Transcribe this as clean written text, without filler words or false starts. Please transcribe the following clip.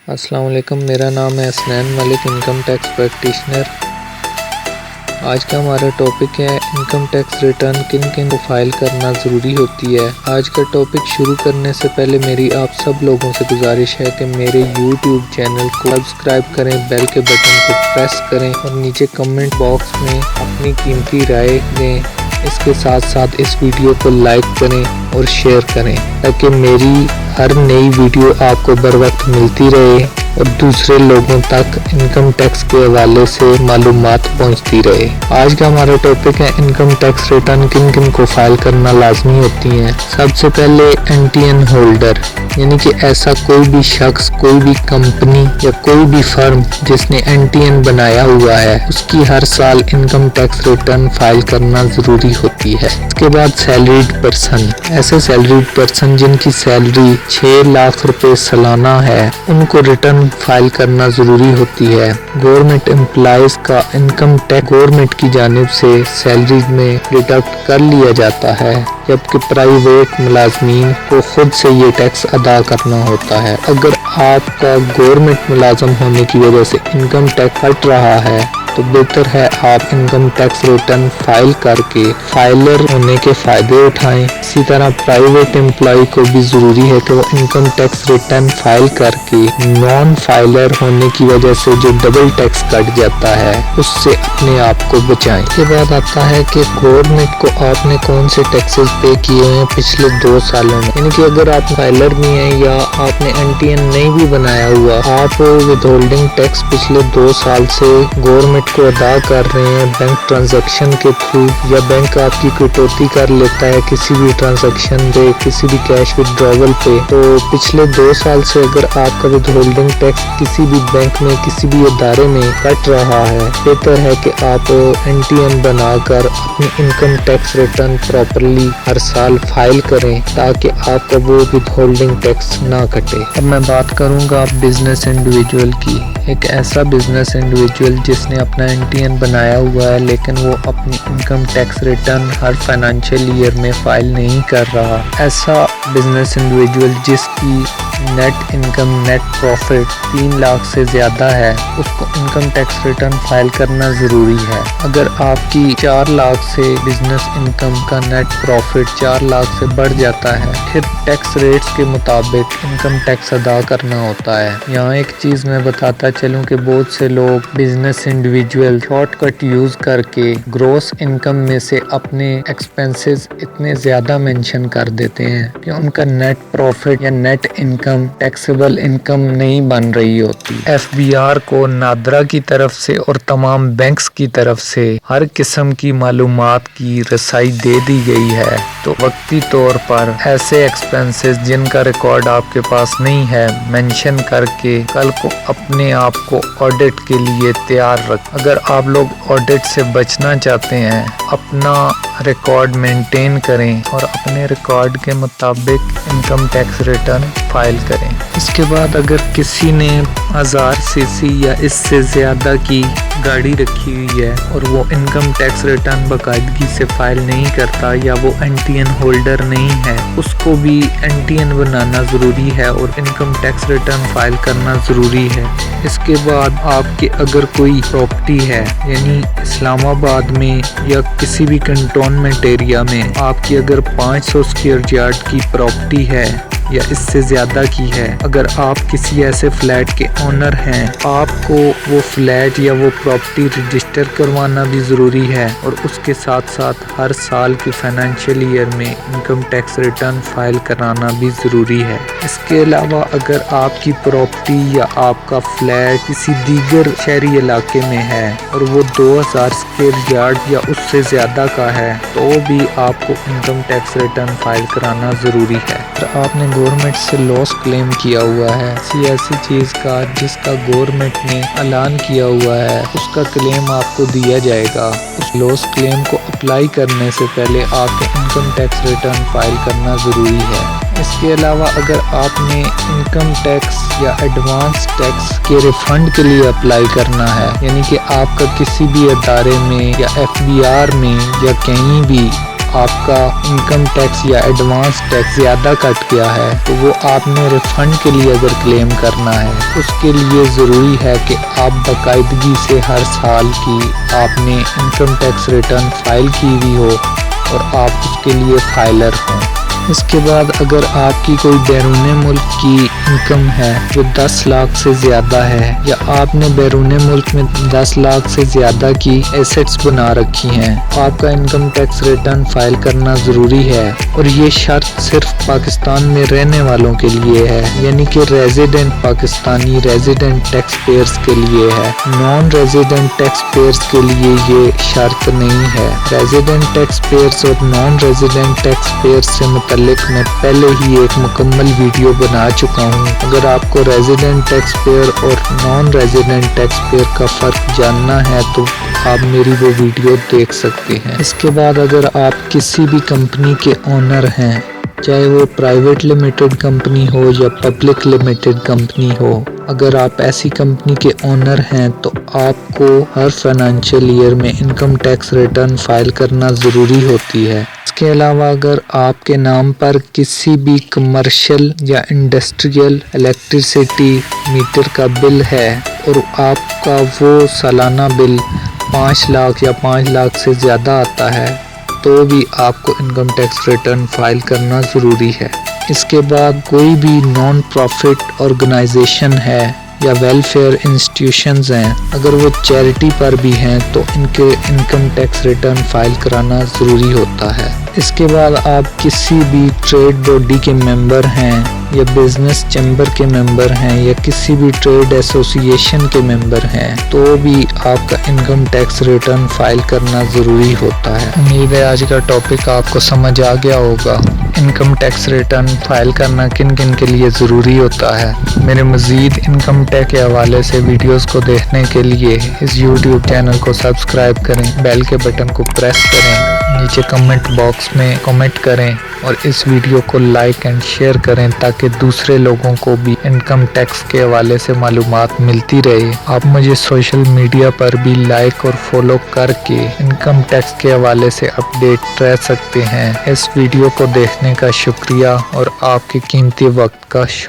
السلام علیکم، میرا نام ہے حسنین ملک، انکم ٹیکس پریکٹیشنر۔ آج کا ہمارا ٹاپک ہے انکم ٹیکس ریٹرن کن کن کو فائل کرنا ضروری ہوتی ہے۔ آج کا ٹاپک شروع کرنے سے پہلے میری آپ سب لوگوں سے گزارش ہے کہ میرے یوٹیوب چینل کو سبسکرائب کریں، بیل کے بٹن کو پریس کریں اور نیچے کمنٹ باکس میں اپنی قیمتی رائے دیں۔ اس کے ساتھ ساتھ اس ویڈیو کو لائک کریں اور شیئر کریں تاکہ میری ہر نئی ویڈیو آپ کو بر وقت ملتی رہے اور دوسرے لوگوں تک انکم ٹیکس کے حوالے سے معلومات پہنچتی رہے۔ آج کا ہمارا ٹاپک ہے انکم ٹیکس ریٹرن کن کن کو فائل کرنا لازمی ہوتی ہیں۔ سب سے پہلے NTN ہولڈر، یعنی کہ ایسا کوئی بھی شخص، کوئی بھی کمپنی یا کوئی بھی فرم جس نے NTN بنایا ہوا ہے، اس کی ہر سال انکم ٹیکس ریٹرن فائل کرنا ضروری ہوتی ہے۔ اس کے بعد سیلریڈ پرسن، ایسے سیلریڈ پرسن جن کی سیلری 6 لاکھ روپے سالانہ ہے، ان کو ریٹرن فائل کرنا ضروری ہوتی ہے۔ گورنمنٹ امپلائیز کا انکم ٹیکس گورنمنٹ کی جانب سے سیلری میں ڈیڈکٹ کر لیا جاتا ہے، جبکہ پرائیویٹ ملازمین کو خود سے یہ ٹیکس ادا کرنا ہوتا ہے۔ اگر آپ کا گورنمنٹ ملازم ہونے کی وجہ سے انکم ٹیکس ہٹ رہا ہے تو بہتر ہے آپ انکم ٹیکس ریٹرن فائل کر کے فائلر ہونے کے فائدے اٹھائیں۔ اسی طرح پرائیویٹ امپلائی کو بھی ضروری ہے کہ وہ انکم ٹیکس ریٹرن فائل کر کے نان فائلر ہونے کی وجہ سے جو ڈبل ٹیکس کٹ جاتا ہے اس سے اپنے آپ کو بچائیں۔ اس کے بعد آتا ہے کہ گورنمنٹ کو آپ نے کون سے ٹیکسز پے کیے ہیں پچھلے 2 سالوں میں، یعنی کہ اگر آپ فائلر بھی ہیں یا آپ نے NTN نہیں بھی بنایا ہوا، آپ ود ہولڈنگ ٹیکس پچھلے 2 سال سے گورنمنٹ کو ادا کر رہے ہیں بینک ٹرانزیکشن کے تھرو، یا بینک آپ کی کٹوتی کر لیتا ہے کسی بھی ٹرانزیکشن پہ، کسی بھی کیش وڈراول پہ، تو پچھلے 2 سال سے اگر آپ کا ود ہولڈنگ ٹیکس کسی بھی بینک میں، کسی بھی ادارے میں کٹ رہا ہے، بہتر ہے کہ آپ NTN بنا کر اپنی انکم ٹیکس ریٹرن پراپرلی ہر سال فائل کریں تاکہ آپ کا وہ ود ہولڈنگ ٹیکس نہ کٹے۔ اب میں بات کروں گا بزنس انڈیویجول کی۔ ایک ایسا بزنس انڈیویجول جس نے اپنا NTN بنایا ہوا ہے لیکن وہ اپنی انکم ٹیکس ریٹرن ہر فائنانشیل ایئر میں فائل نہیں کر رہا، ایسا بزنس انڈیویجول جس کی net income, net profit 3 lakh سے زیادہ ہے، اس کو انکم ٹیکس ریٹرن فائل کرنا ضروری ہے۔ اگر آپ کی 4 لاکھ سے بزنس انکم کا نیٹ پروفٹ 4 لاکھ سے بڑھ جاتا ہے، پھر ٹیکس ریٹس کے مطابق انکم ٹیکس ادا کرنا ہوتا ہے۔ یہاں ایک چیز میں بتاتا چلوں کہ بہت سے لوگ business individual shortcut use کر کے گروس انکم میں سے اپنے ایکسپنسز اتنے زیادہ مینشن کر دیتے ہیں کہ ان کا نیٹ پروفٹ یا نیٹ انکم ٹیکسیبل انکم نہیں بن رہی ہوتی۔ FBR کو نادرا کی طرف سے اور تمام بینکس کی طرف سے ہر قسم کی معلومات کی رسائی دے دی گئی ہے، تو وقتی طور پر ایسے ایکسپنسز جن کا ریکارڈ آپ کے پاس نہیں ہے مینشن کر کے کل کو اپنے آپ کو آڈٹ کے لیے تیار رکھ۔ اگر آپ لوگ آڈٹ سے بچنا چاہتے ہیں، اپنا ریکارڈ مینٹین کریں اور اپنے ریکارڈ کے مطابق انکم ٹیکس ریٹرن فائل کریں۔ اس کے بعد اگر کسی نے 1000 cc یا اس سے زیادہ کی گاڑی رکھی ہوئی ہے اور وہ انکم ٹیکس ریٹرن باقاعدگی سے فائل نہیں کرتا یا وہ NTN ہولڈر نہیں ہے، اس کو بھی NTN بنانا ضروری ہے اور انکم ٹیکس ریٹرن فائل کرنا ضروری ہے۔ اس کے بعد آپ کے اگر کوئی پراپرٹی ہے، یعنی اسلام آباد میں یا کسی بھی کنٹونمنٹ ایریا میں آپ کی اگر 500 اسکوائر یارڈ کی پراپرٹی ہے یا اس سے زیادہ کی ہے، اگر آپ کسی ایسے فلیٹ کے اونر ہیں، آپ کو وہ فلیٹ یا وہ پراپرٹی رجسٹر کروانا بھی ضروری ہے اور اس کے ساتھ ساتھ ہر سال کی فائنانشیل ایئر میں انکم ٹیکس ریٹرن فائل کرانا بھی ضروری ہے۔ اس کے علاوہ اگر آپ کی پراپرٹی یا آپ کا فلیٹ کسی دیگر شہری علاقے میں ہے اور وہ 2000 اسکوائر یارڈ یا اس سے زیادہ کا ہے، تو بھی آپ کو انکم ٹیکس ریٹرن فائل کرانا ضروری ہے۔ آپ نے گورنمنٹ سے لاس کلیم کیا ہوا ہے، ایسی چیز کا جس کا گورنمنٹ نے اعلان کیا ہوا ہے، اس کا کلیم آپ کو دیا جائے گا۔ اس لاس کلیم کو اپلائی کرنے سے پہلے آپ کے انکم ٹیکس ریٹرن فائل کرنا ضروری ہے۔ اس کے علاوہ اگر آپ نے انکم ٹیکس یا ایڈوانس ٹیکس کے ریفنڈ کے لیے اپلائی کرنا ہے، یعنی کہ آپ کا کسی بھی ادارے میں یا FBR میں یا کہیں بھی آپ کا انکم ٹیکس یا ایڈوانس ٹیکس زیادہ کٹ گیا ہے تو وہ آپ نے ریفنڈ کے لیے اگر کلیم کرنا ہے اس کے لیے ضروری ہے کہ آپ باقاعدگی سے ہر سال کی آپ نے انکم ٹیکس ریٹرن فائل کی ہوئی ہو اور آپ اس کے لیے فائلر ہوں۔ اس کے بعد اگر آپ کی کوئی بیرون ملک کی انکم ہے جو 10 لاکھ سے زیادہ ہے یا آپ نے بیرون ملک میں 10 لاکھ سے زیادہ کی ایسٹس بنا رکھی ہیں، آپ کا انکم ٹیکس ریٹرن فائل کرنا ضروری ہے اور یہ شرط صرف پاکستان میں رہنے والوں کے لیے ہے، یعنی کہ resident Pakistani resident tax payers کے لیے ہے۔ نان ریزیڈنٹ ٹیکس پیئرز کے لیے یہ شرط نہیں ہے۔ ریزیڈنٹ ٹیکس پیئرز اور نان ریزیڈنٹ ٹیکس پیئرز سے متعلق میں پہلے ہی ایک مکمل ویڈیو بنا چکا ہوں۔ اگر آپ کو ریزیڈنٹ ٹیکس پیئر اور نان ریزیڈنٹ ٹیکس پیئر کا فرق جاننا ہے تو آپ میری وہ ویڈیو دیکھ سکتے ہیں۔ اس کے بعد اگر آپ کسی بھی کمپنی کے اونر ہیں، چاہے وہ پرائیویٹ لمیٹڈ کمپنی ہو یا پبلک لمیٹڈ کمپنی ہو، اگر آپ ایسی کمپنی کے اونر ہیں تو آپ کو ہر فائنینشیل ایئر میں انکم ٹیکس ریٹرن فائل کرنا ضروری ہوتی ہے۔ اس کے علاوہ اگر آپ کے نام پر کسی بھی کمرشل یا انڈسٹریل الیکٹریسٹی میٹر کا بل ہے اور آپ کا وہ سالانہ بل 5 لاکھ یا 5 لاکھ سے زیادہ آتا ہے تو بھی آپ کو انکم ٹیکس ریٹرن فائل کرنا ضروری ہے۔ اس کے بعد کوئی بھی نان پروفٹ آرگنائزیشن ہے یا ویلفیئر انسٹیٹیوشنز ہیں، اگر وہ چیریٹی پر بھی ہیں تو ان کے انکم ٹیکس ریٹرن فائل کرانا ضروری ہوتا ہے۔ اس کے بعد آپ کسی بھی ٹریڈ باڈی کے ممبر ہیں یا بزنس چیمبر کے ممبر ہیں یا کسی بھی ٹریڈ ایسوسی ایشن کے ممبر ہیں تو بھی آپ کا انکم ٹیکس ریٹرن فائل کرنا ضروری ہوتا ہے۔ امید ہے آج کا ٹاپک آپ کو سمجھ آ گیا ہوگا۔ انکم ٹیکس ریٹرن فائل کرنا کن کن کے لیے ضروری ہوتا ہے۔ میرے مزید انکم ٹیکس کے حوالے سے ویڈیوز کو دیکھنے کے لیے اس یوٹیوب چینل کو سبسکرائب کریں، بیل کے بٹن کو پریس کریں، نیچے کمنٹ باکس میں کمنٹ کریں اور اس ویڈیو کو لائک اینڈ شیئر کریں تاکہ دوسرے لوگوں کو بھی انکم ٹیکس کے حوالے سے معلومات ملتی رہے۔ آپ مجھے سوشل میڈیا پر بھی لائک اور فالو کر کے انکم ٹیکس کے حوالے سے اپڈیٹ رہ سکتے ہیں۔ اس ویڈیو کو دیکھنے کا شکریہ اور آپ کے قیمتی وقت کا شکریہ۔